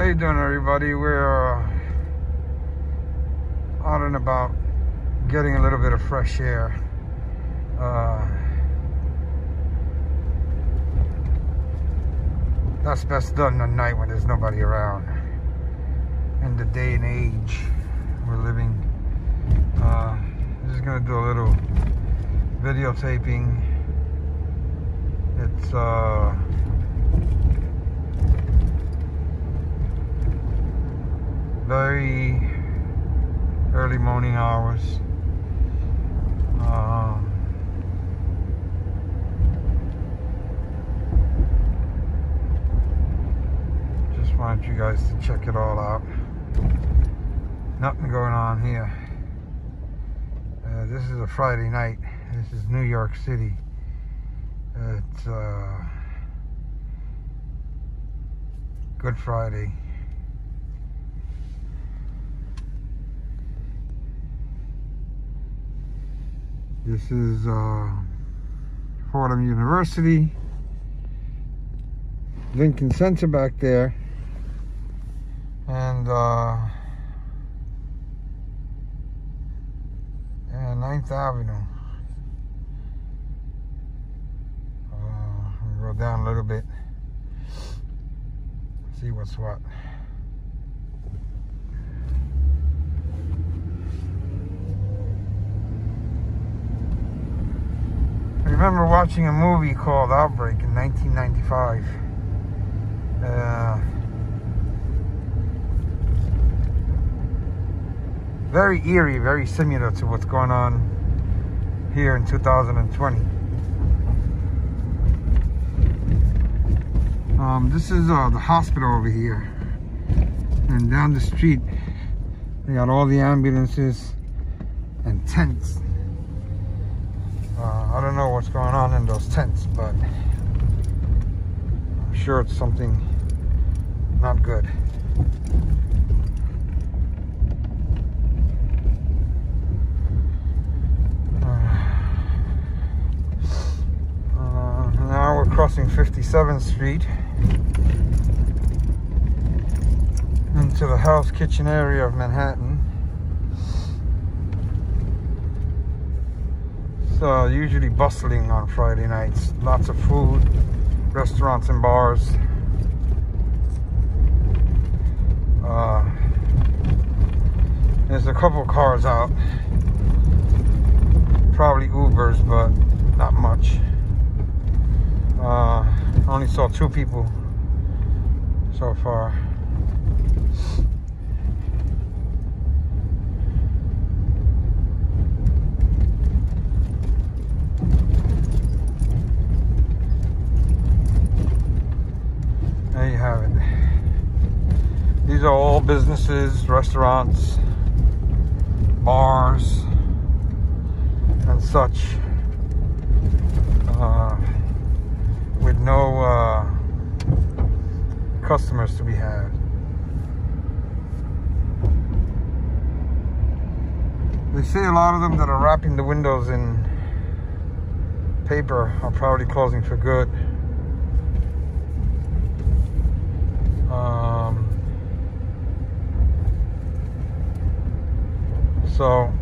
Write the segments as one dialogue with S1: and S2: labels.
S1: you doing, everybody? We're out and about getting a little bit of fresh air. That's best done at night when there's nobody around. In the day and age we're living. Just gonna do a little videotaping. It's very early morning hours. Just wanted you guys to check it all out. Nothing going on here. This is a Friday night. This is New York City. It's Good Friday. This is Fordham University. Lincoln Center back there. And 9th Avenue. Go down a little bit. See what's what. I remember watching a movie called Outbreak in 1995. Very eerie, very similar to what's going on here in 2020. This is the hospital over here, and down the street they got all the ambulances and tents. I don't know what's going on in those tents, but I'm sure it's something not good. Now we're crossing 57th Street into the Hell's Kitchen area of Manhattan. So usually bustling on Friday nights. Lots of food, restaurants and bars. There's a couple cars out. Probably Ubers, but not much. Only saw 2 people so far. There you have it. These are all businesses, restaurants, bars, and such. With no customers to be had. They say a lot of them that are wrapping the windows in paper are probably closing for good. So,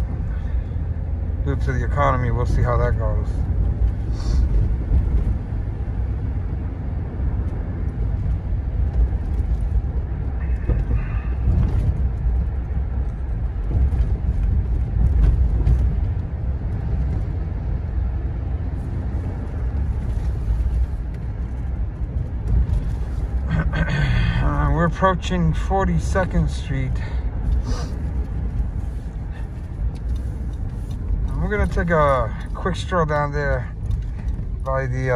S1: due to the economy, we'll see how that goes. We're approaching 42nd Street. We're gonna take a quick stroll down there by the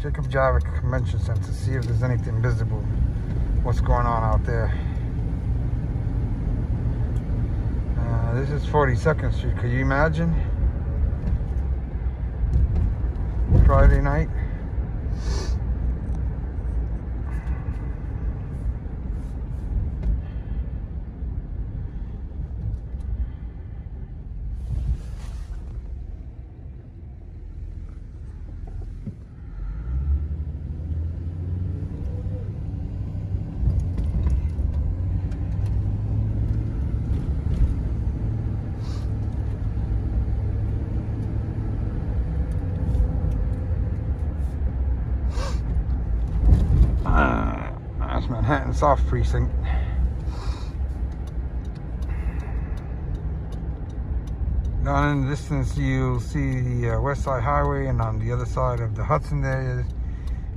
S1: Jacob Javits Convention Center to see if there's anything visible. What's going on out there? This is 42nd Street. Could you imagine? Friday night. South Precinct. Down in the distance, you'll see the West Side Highway, and on the other side of the Hudson there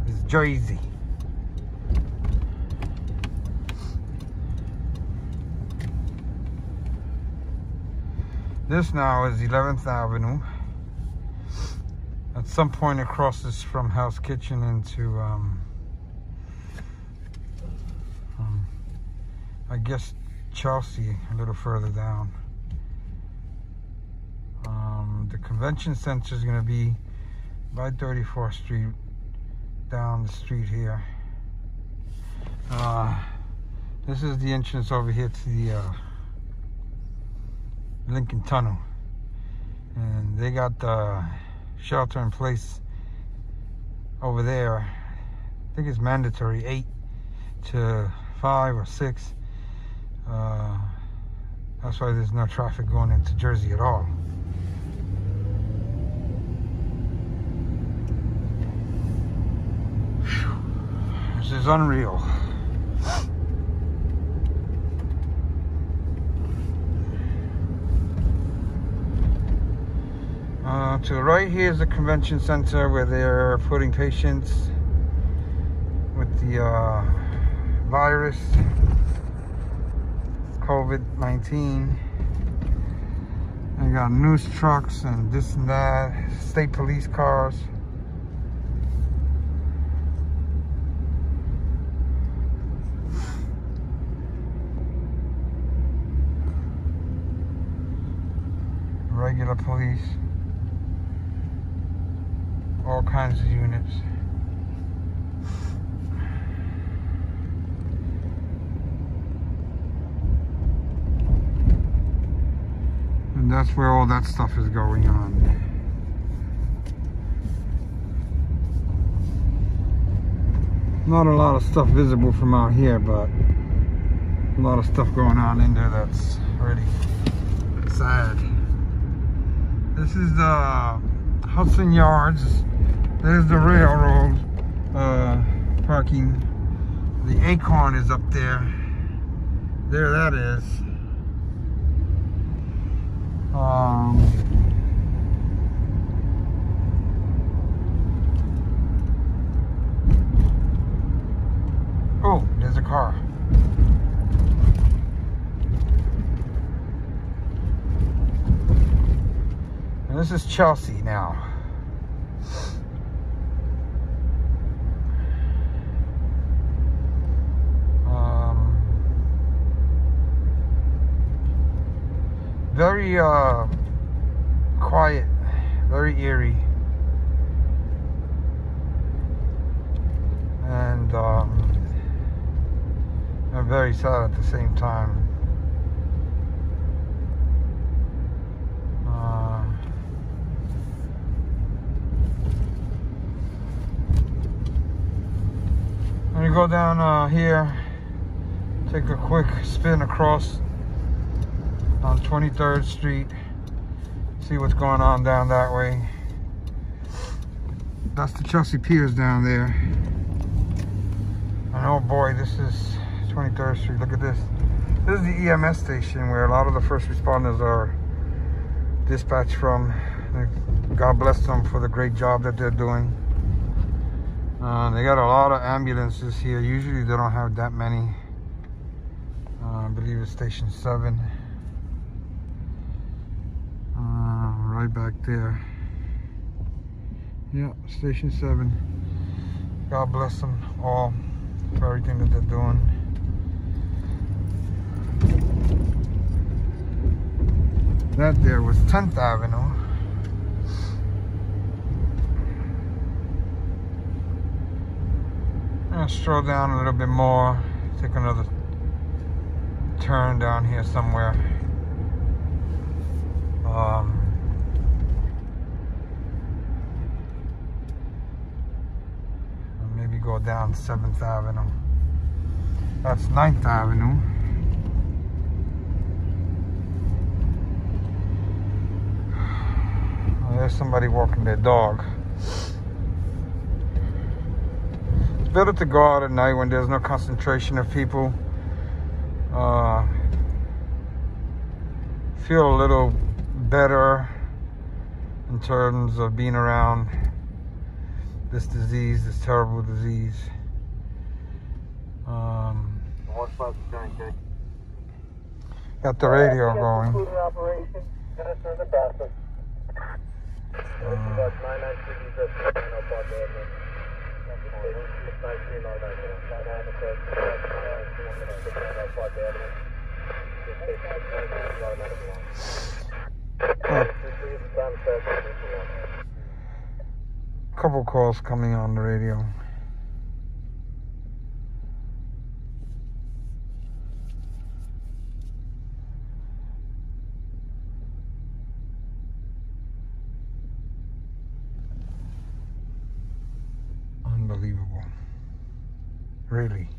S1: is Jersey. This now is 11th Avenue. At some point it crosses from Hell's Kitchen into, I guess, Chelsea, a little further down. The convention center is going to be by 34th Street, down the street here. This is the entrance over here to the Lincoln Tunnel, and they got the shelter in place over there. I think it's mandatory 8 to 5 or 6. That's why there's no traffic going into Jersey at all. This is unreal. To the right here is the convention center where they're putting patients with the virus, COVID-19. They got news trucks and this and that, state police cars. Regular police. All kinds of units. And that's where all that stuff is going on. Not a lot of stuff visible from out here, but a lot of stuff going on in there that's really sad. This is the Hudson Yards. There's the railroad parking. The Acorn is up there. There that is. Oh, there's a car. And this is Chelsea now. Very quiet, very eerie, and very sad at the same time. I'm gonna go down here, take a quick spin across on 23rd Street, see what's going on down that way. That's the Chelsea Piers down there. And oh boy, this is 23rd Street. Look at this. This is the EMS station where a lot of the first responders are dispatched from. God bless them for the great job that they're doing. They got a lot of ambulances here. Usually they don't have that many. I believe it's Station 7. Right back there. Yeah, Station 7. God bless them all for everything that they're doing. That there was 10th Avenue. I'm gonna stroll down a little bit more, take another turn down here somewhere. Maybe go down 7th Avenue. That's 9th Avenue. There's somebody walking their dog. It's better to go out at night when there's no concentration of people. Feel a little better in terms of being around this disease, this terrible disease. Got the radio going. Couple calls coming on the radio. Unbelievable. Really.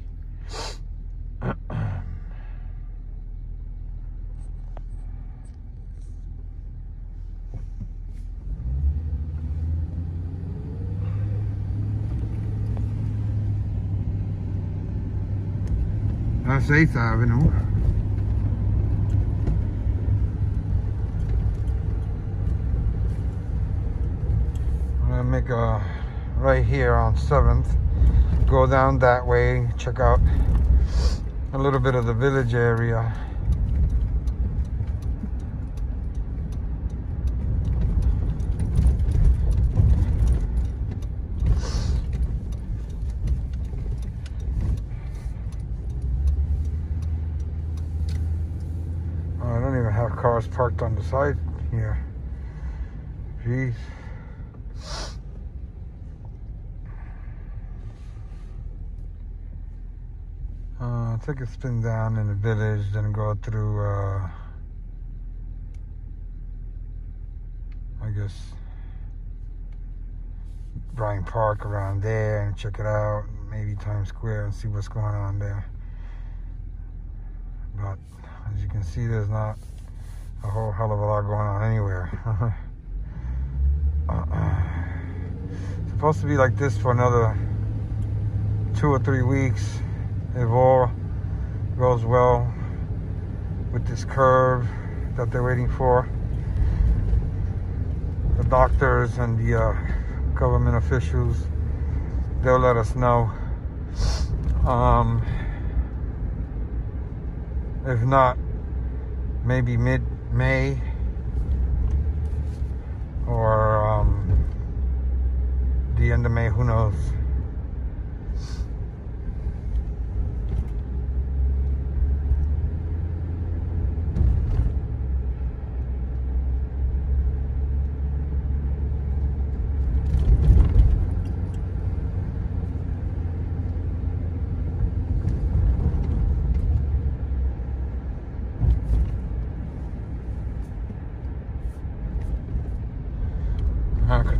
S1: That's 8th Avenue. I'm gonna make a right here on 7th. Go down that way, check out a little bit of the village area. I don't even have cars parked on the side here. Jeez. Take a spin down in the village, then go through, I guess, Bryant Park around there and check it out. Maybe Times Square and see what's going on there. But as you can see, there's not a whole hell of a lot going on anywhere. It's supposed to be like this for another 2 or 3 weeks. If all goes well with this curve that they're waiting for. The doctors and the government officials, they'll let us know. If not, maybe mid-May or the end of May, who knows.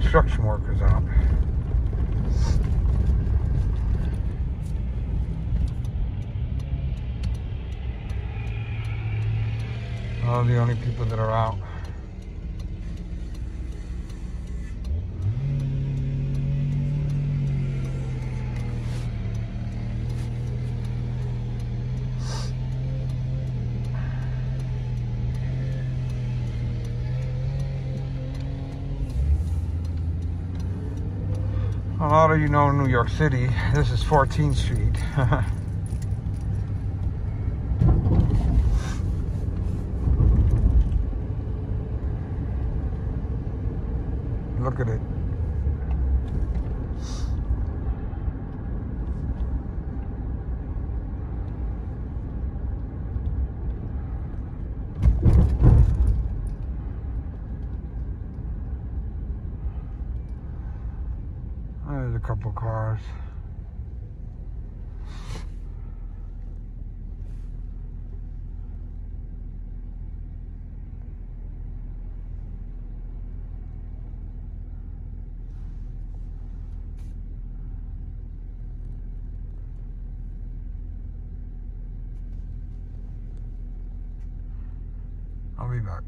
S1: Construction workers out. All the only people that are out. A lot of you know New York City. This is 14th Street. Look at it. There's a couple cars. I'll be back.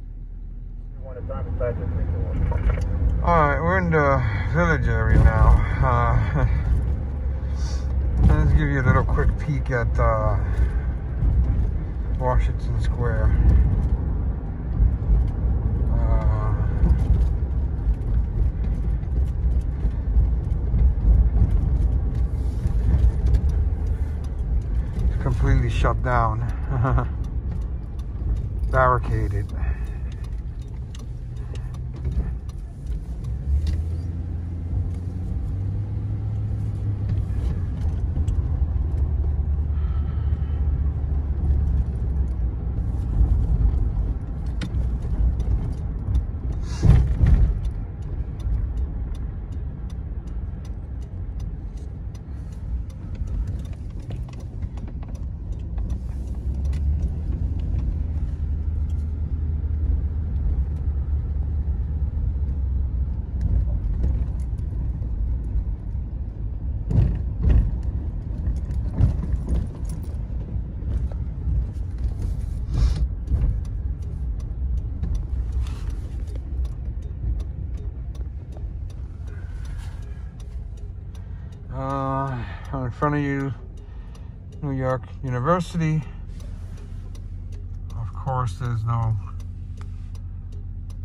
S1: Alright, we're in the village area now. Let's give you a little quick peek at Washington Square. It's completely shut down, barricaded. In front of you, New York University. Of course, there's no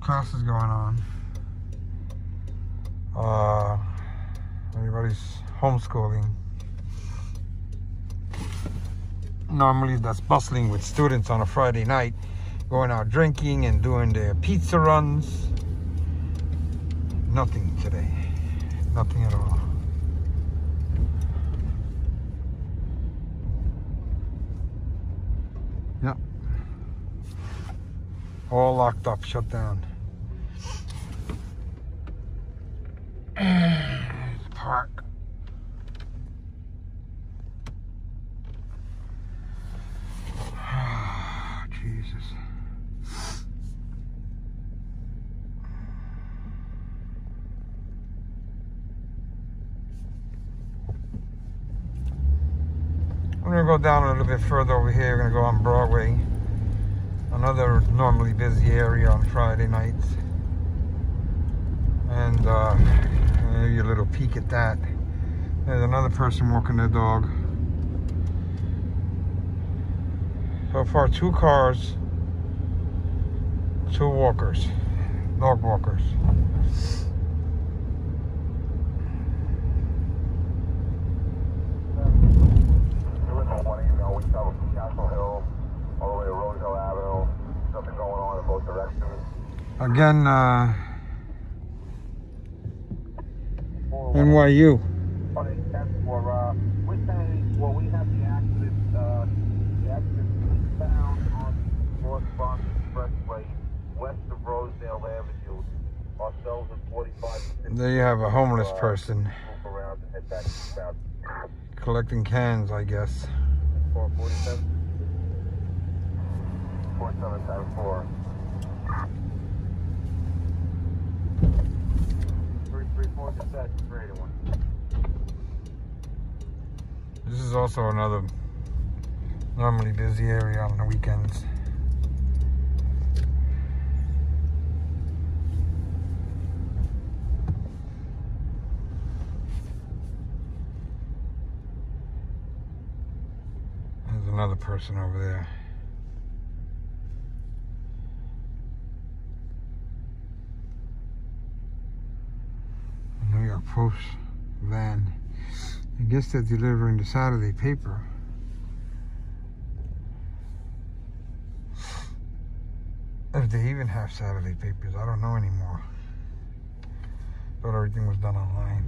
S1: classes going on. Everybody's homeschooling. Normally, that's bustling with students on a Friday night, going out drinking and doing their pizza runs. Nothing today. Nothing at all. Yep. All locked up, shut down. Park. Jesus. We're gonna go down a little bit further over here. We're gonna go on Broadway, another normally busy area on Friday nights, and give you a little peek at that. There's another person walking their dog. So far, 2 cars, 2 walkers, dog walkers. Again, NYU.
S2: We have the accident found on North Bronx Expressway, west of Rosedale Avenue. Ourselves at 45.
S1: There you have a homeless person collecting cans, I guess.
S2: 447. 4774. 334 dispatch, 381.
S1: This is also another normally busy area on the weekends. There's another person over there. New York Post van. I guess they're delivering the Saturday paper. If they even have Saturday papers, I don't know anymore. Thought everything was done online.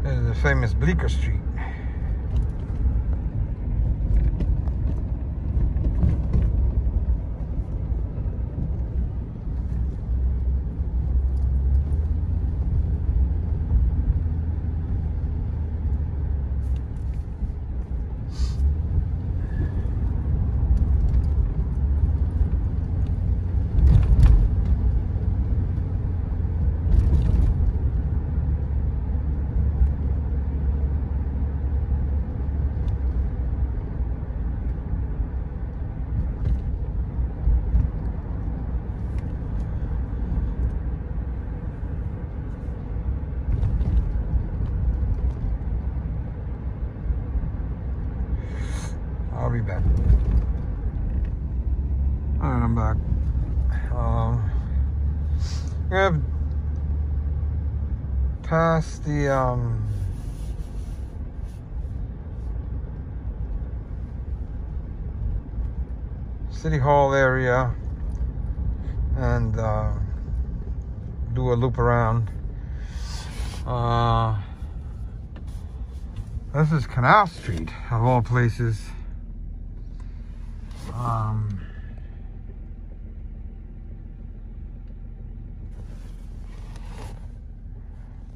S1: This is the famous Bleecker Street. We have passed the City Hall area and do a loop around. This is Canal Street, of all places.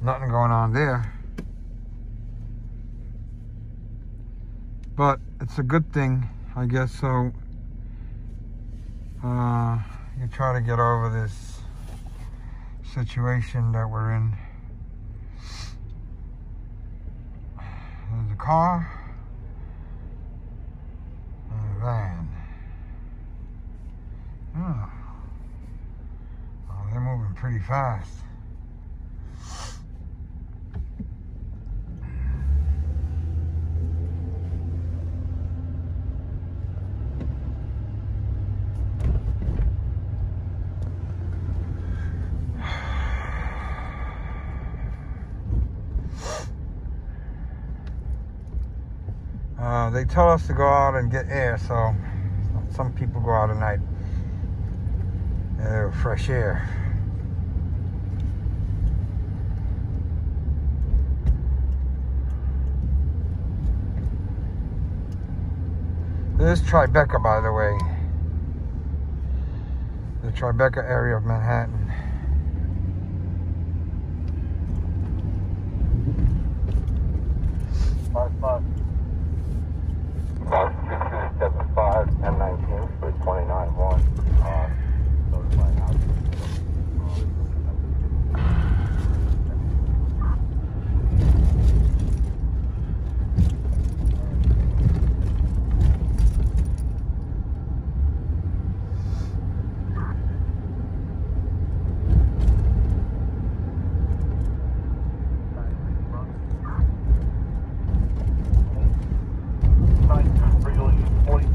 S1: Nothing going on there. But it's a good thing, I guess, so you try to get over this situation that we're in. There's a car and a van. Oh, they're moving pretty fast. They tell us to go out and get air, so some people go out at night. Fresh air. This is Tribeca, by the way. The Tribeca area of Manhattan.
S2: About 2275 and 19 for 29-1. Notify house.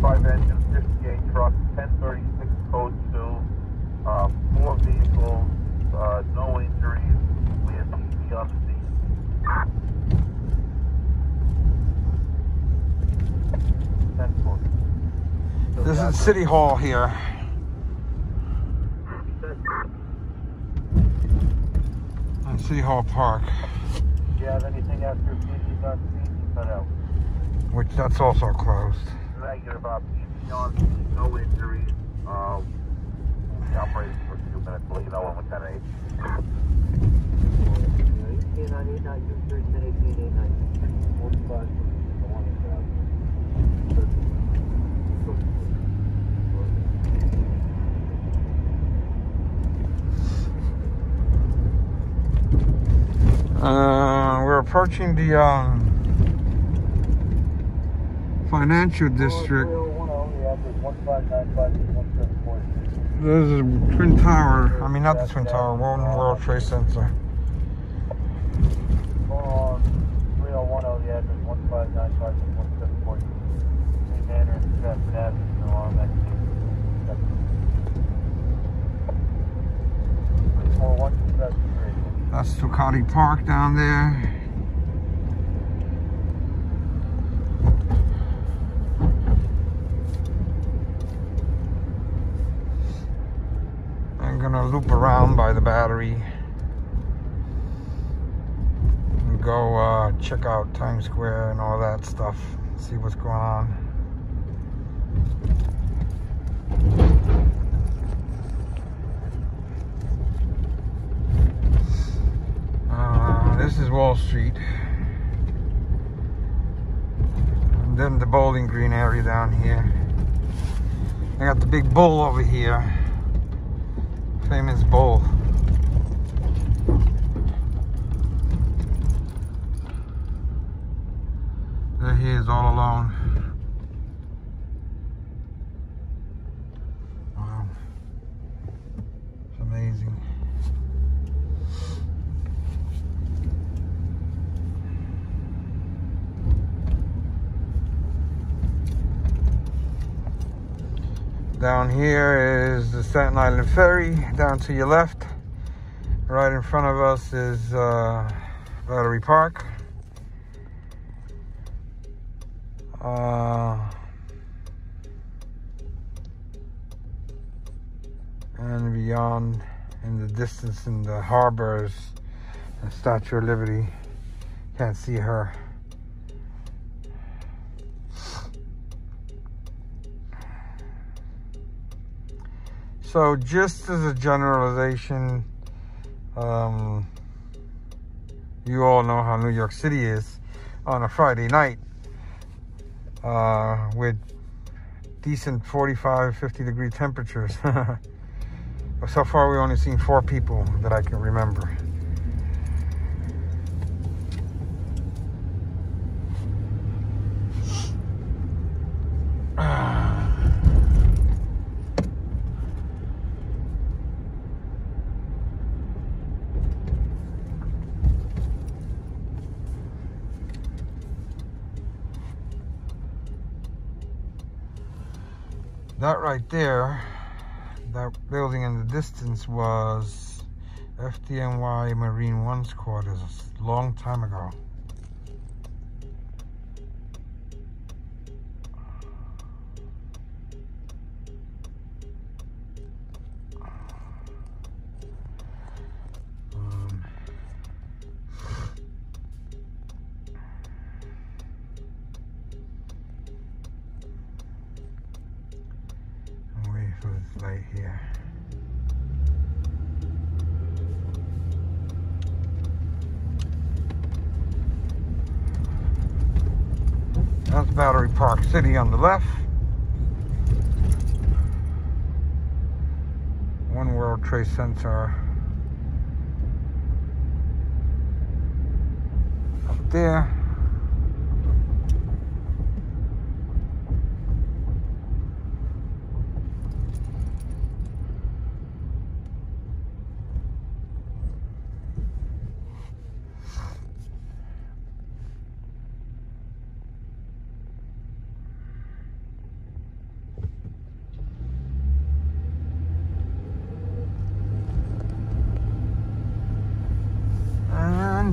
S2: Engine, 58 truck, 1036 code 2, 4 vehicles, no injuries. We have TV on the scene.
S1: This is City Hall here. And City Hall Park.
S2: Do you have anything after TV's on scene? Cut out.
S1: Which that's also closed.
S2: Negative about TV on scene, no injuries. The operator for a few minutes, let you know when we're 10-8.
S1: 45. We're approaching the financial district. There's a Twin Tower. I mean, not the Twin Tower, One World Trade Center.
S2: On 3010, the address 1595 1740. St. Manor and Stratford Avenue along that street.
S1: That's Ducati Park down there. I'm gonna loop around by the Battery and go check out Times Square and all that stuff, see what's going on. This is Wall Street. And then the Bowling Green area down here. I got the big bull over here. Famous bull. There he is, all alone. Wow. It's amazing. Down here is the Staten Island Ferry, down to your left. Right in front of us is Battery Park. And beyond, in the distance, in the harbors and Statue of Liberty. Can't see her. So just as a generalization, you all know how New York City is on a Friday night, with decent 45, 50 degree temperatures. But so far we've only seen 4 people that I can remember. That right there, that building in the distance was FDNY Marine One's quarters a long time ago. For this light here. That's Battery Park City on the left. One World Trade Center up there.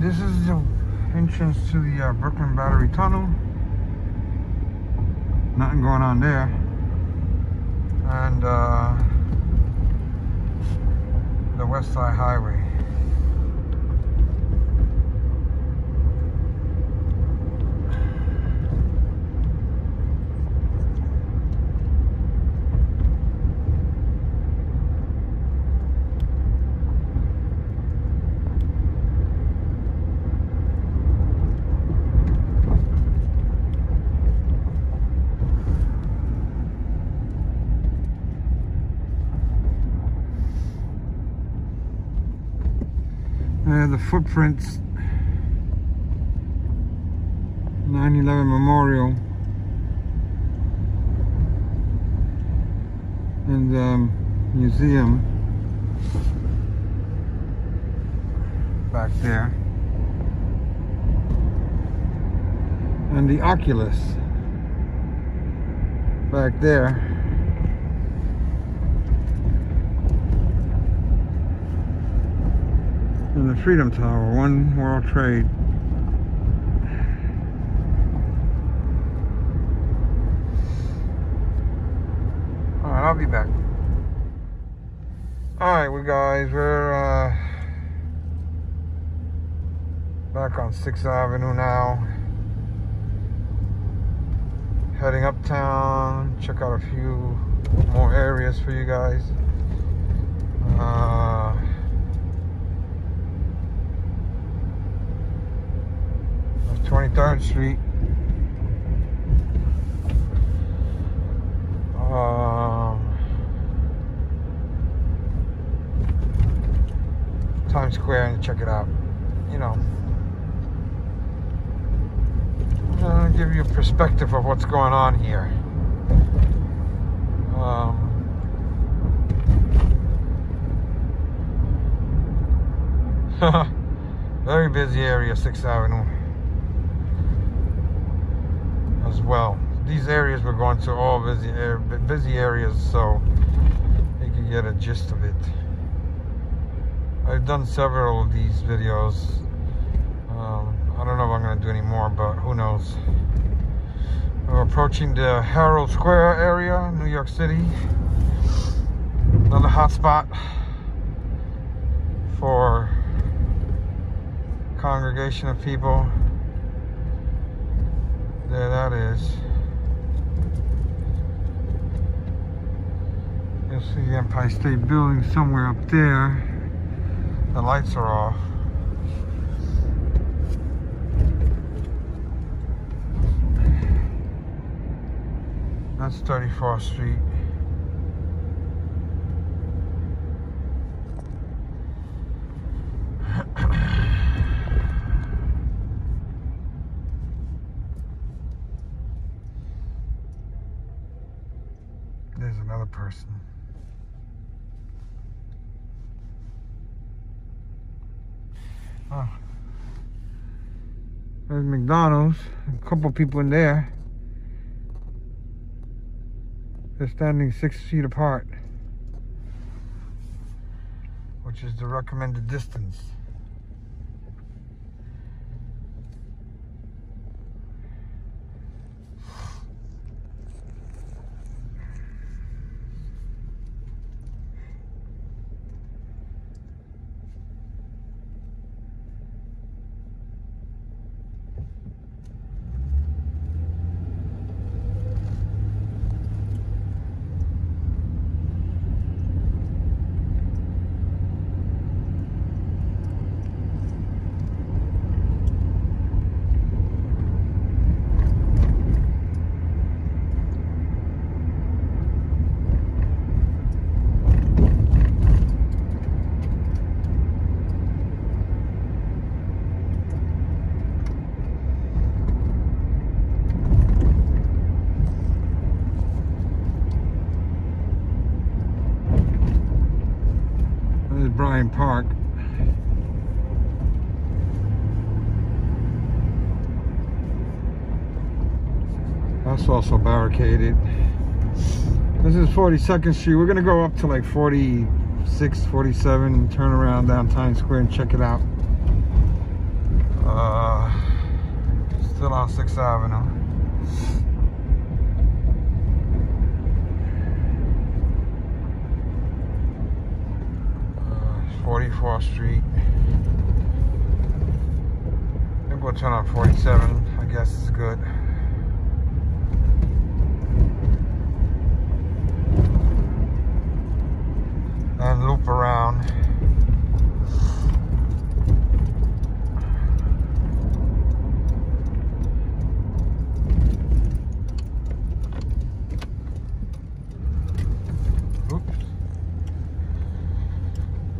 S1: This is the entrance to the Brooklyn Battery Tunnel. Nothing going on there. And the West Side Highway. The footprints, 9/11 Memorial, and the museum back there, and the Oculus back there. And the Freedom Tower, One World Trade. Alright, I'll be back. Alright, we're back on 6th Avenue now. Heading uptown, check out a few more areas for you guys. 23rd Street. Times Square and check it out. You know, give you a perspective of what's going on here. Very busy area, 6th Avenue as well. these areas we're going to all busy areas, so you can get a gist of it. I've done several of these videos. I don't know if I'm going to do any more, but who knows. We're approaching the Herald Square area, New York City. Another hot spot for congregation of people. There that is. You'll see the Empire State Building somewhere up there. The lights are off. That's 34th Street. There's another person. Oh. There's McDonald's. A couple people in there. They're standing 6 feet apart, which is the recommended distance. Bryant Park. That's also barricaded. This is 42nd Street. We're gonna go up to like 46, 47 and turn around down Times Square and check it out. Still on 6th Avenue. 44th Street. I think we'll turn on 47. I guess is good. And loop around.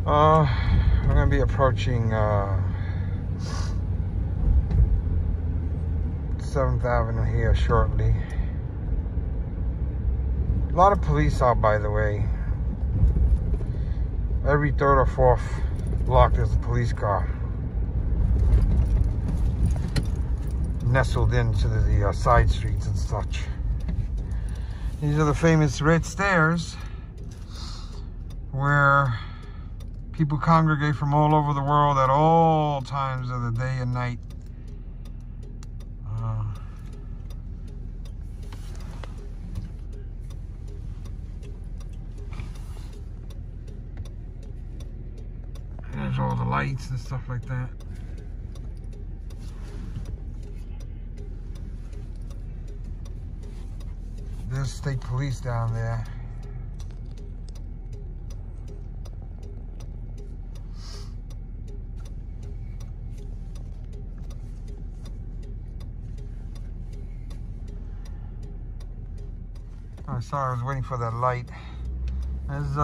S1: We're going to be approaching 7th Avenue here shortly. A lot of police out, by the way. Every 3rd or 4th block there's a police car nestled into the side streets and such. These are the famous red stairs where people congregate from all over the world at all times of the day and night. There's all the lights and stuff like that. There's state police down there. Oh, sorry, I was waiting for that light. There's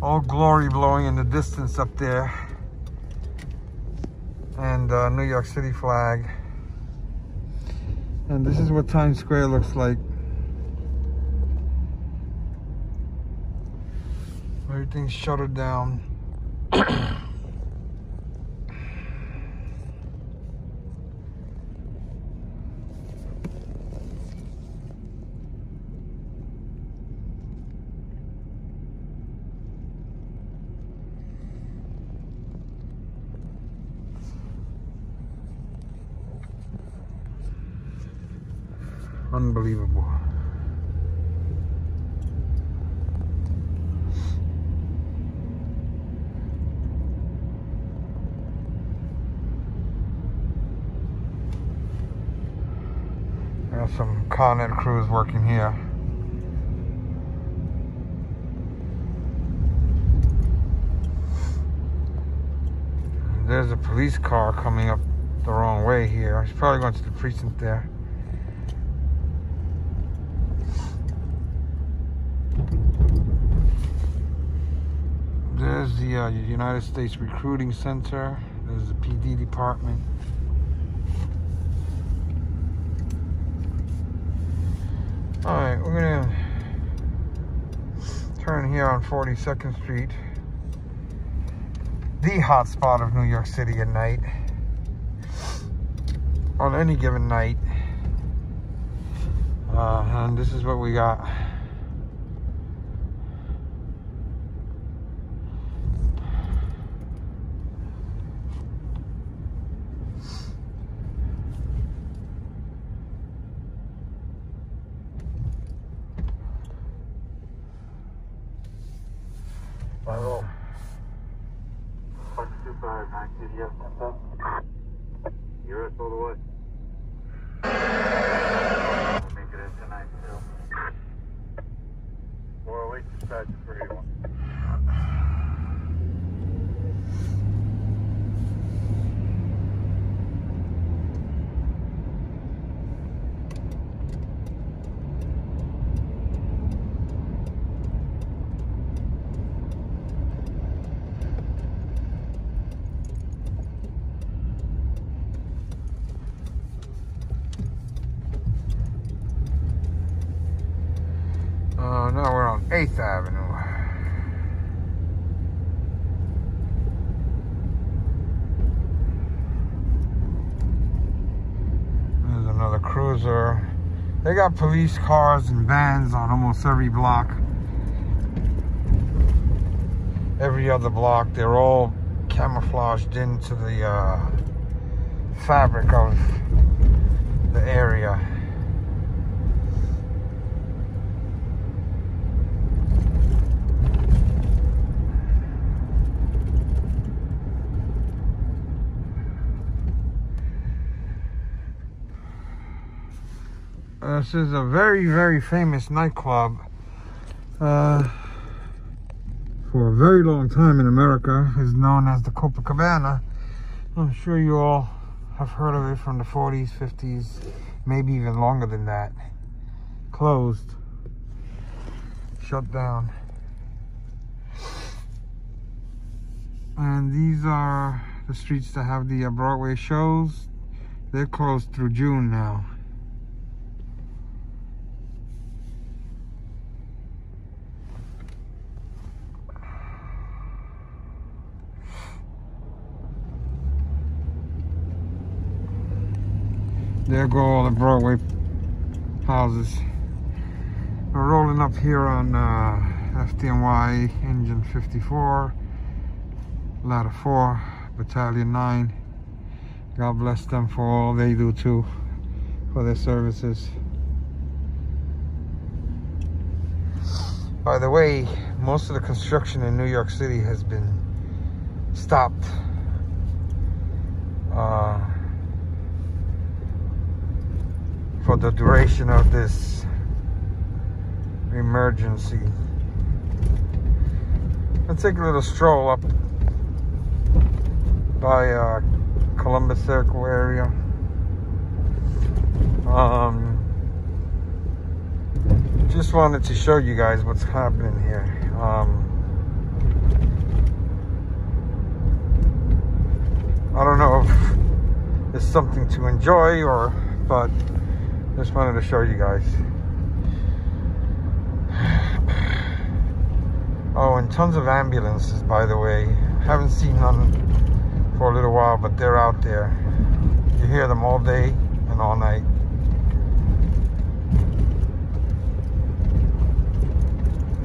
S1: Old Glory blowing in the distance up there, and New York City flag. And this is what Times Square looks like. Everything's shuttered down. Unbelievable. There's some Con Ed crews working here. There's a police car coming up the wrong way here. He's probably going to the precinct there. There's the United States Recruiting Center. There's the PD department. Alright, we're gonna turn here on 42nd Street. The hot spot of New York City at night. On any given night. And this is what we got.
S2: Hello. 25, yes, you're all the way. Make it in tonight, too. Or wait, dispatch for you.
S1: Now we're on 8th Avenue. There's another cruiser. They got police cars and vans on almost every block. Every other block. They're all camouflaged into the fabric of the area. This is a very, very famous nightclub for a very long time in America. It's known as the Copacabana. I'm sure you all have heard of it from the 40s, 50s, maybe even longer than that. Closed. Shut down. And these are the streets that have the Broadway shows. They're closed through June now. There go all the Broadway houses. We're rolling up here on FDNY Engine 54, Ladder 4, Battalion 9. God bless them for all they do too, for their services. By the way, most of the construction in New York City has been stopped. For the duration of this emergency. Let's take a little stroll up by Columbus Circle area. Just wanted to show you guys what's happening here. I don't know if it's something to enjoy but just wanted to show you guys. Oh, and tons of ambulances, by the way. Haven't seen none for a little while, but they're out there. You hear them all day and all night.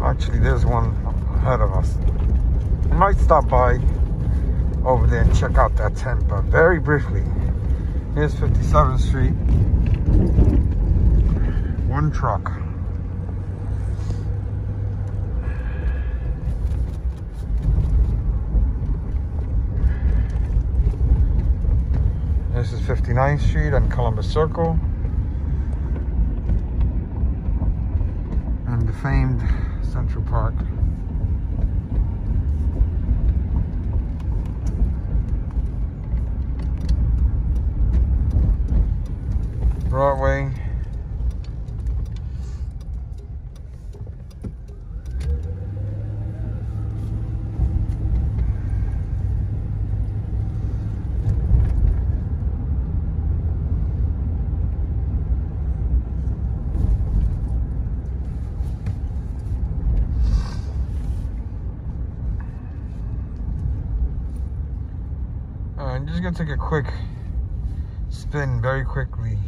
S1: Actually, there's one ahead of us. I might stop by over there and check out that tent, but very briefly. Here's 57th Street. one truck. This is 59th Street on Columbus Circle. And the famed Central Park. Broadway. I'm just gonna take a quick spin very quickly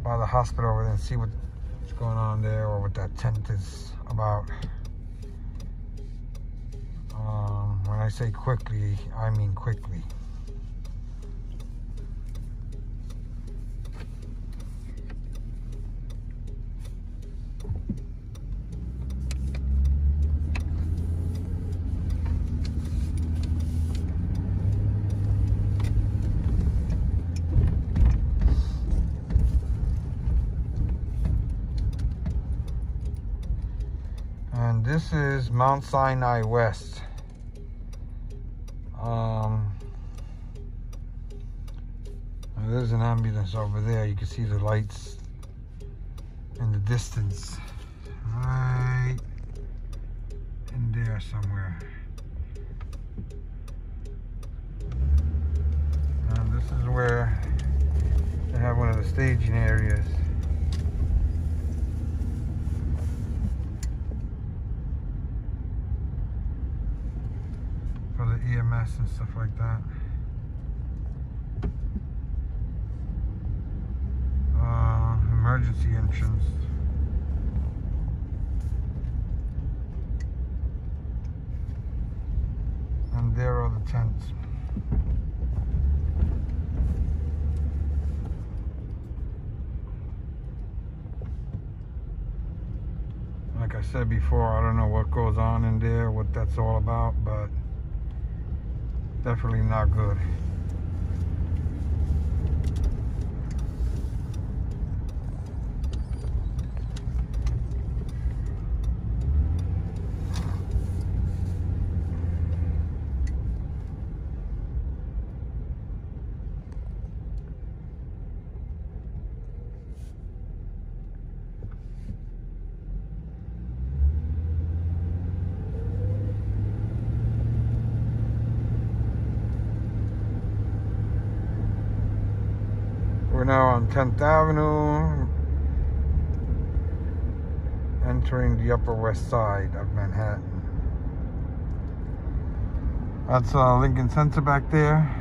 S1: by the hospital over there and see what's going on there, or what that tent is about. When I say quickly, I mean quickly. And this is Mount Sinai West. There's an ambulance over there. You can see the lights in the distance. Right in there somewhere. And this is where they have one of the staging areas. For the EMS and stuff like that. Emergency entrance. And there are the tents. Like I said before, I don't know what goes on in there, what that's all about, but definitely not good. We're now on 10th Avenue, entering the Upper West Side of Manhattan. That's Lincoln Center back there.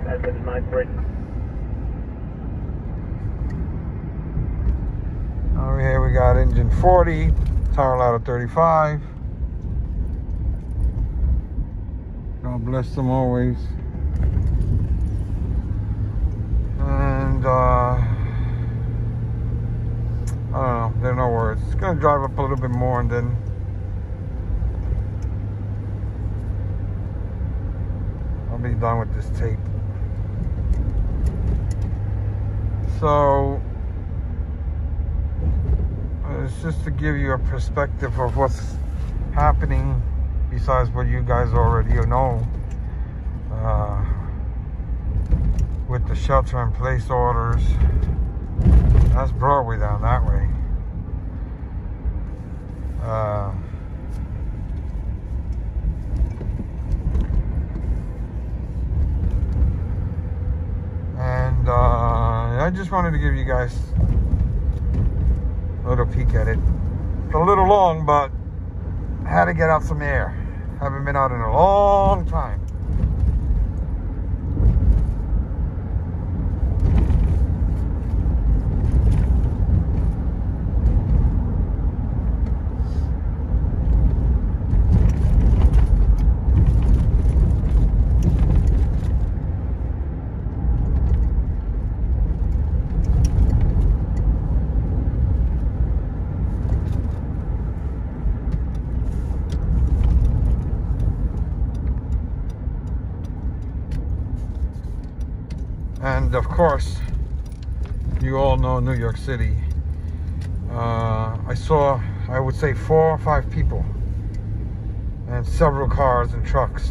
S2: That's my bridge.
S1: Over here we got engine 40, tower ladder 35. God bless them always. And I don't know, there are no words. It's gonna drive up a little bit more and then I'll be done with this tape. So it's just to give you a perspective of what's happening besides what you guys already know with the shelter-in-place orders. That's Broadway down that way. And I just wanted to give you guys a little peek at it. It's a little long, but I had to get out some air. Haven't been out in a long time. And of course, you all know New York City. I saw, I would say, 4 or 5 people and several cars and trucks.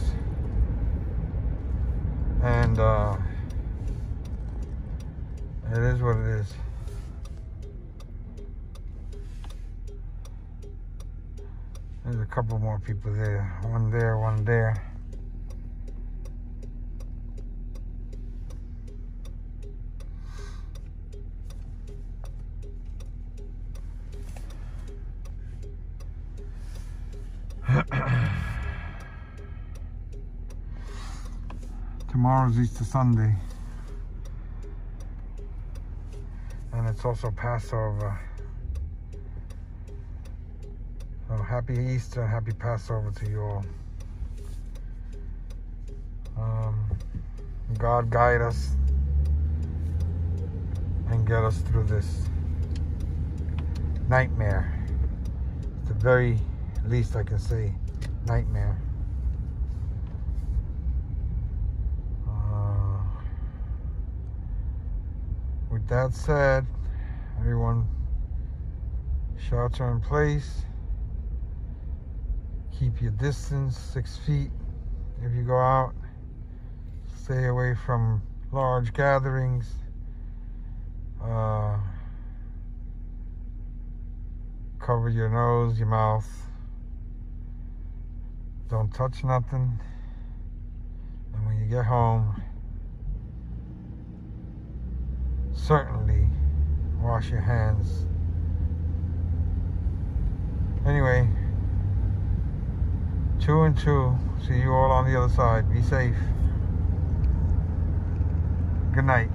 S1: And it is what it is. There's a couple more people there. One there, one there. Tomorrow's Easter Sunday, and it's also Passover. So happy Easter, happy Passover to you all. God guide us and get us through this nightmare. It's the very least I can say, nightmare. With that said, everyone, shelter in place. Keep your distance, 6 feet if you go out. Stay away from large gatherings. Cover your nose, your mouth. Don't touch nothing. And when you get home, certainly wash your hands. Anyway, 2 and 2. See you all on the other side. Be safe. Good night.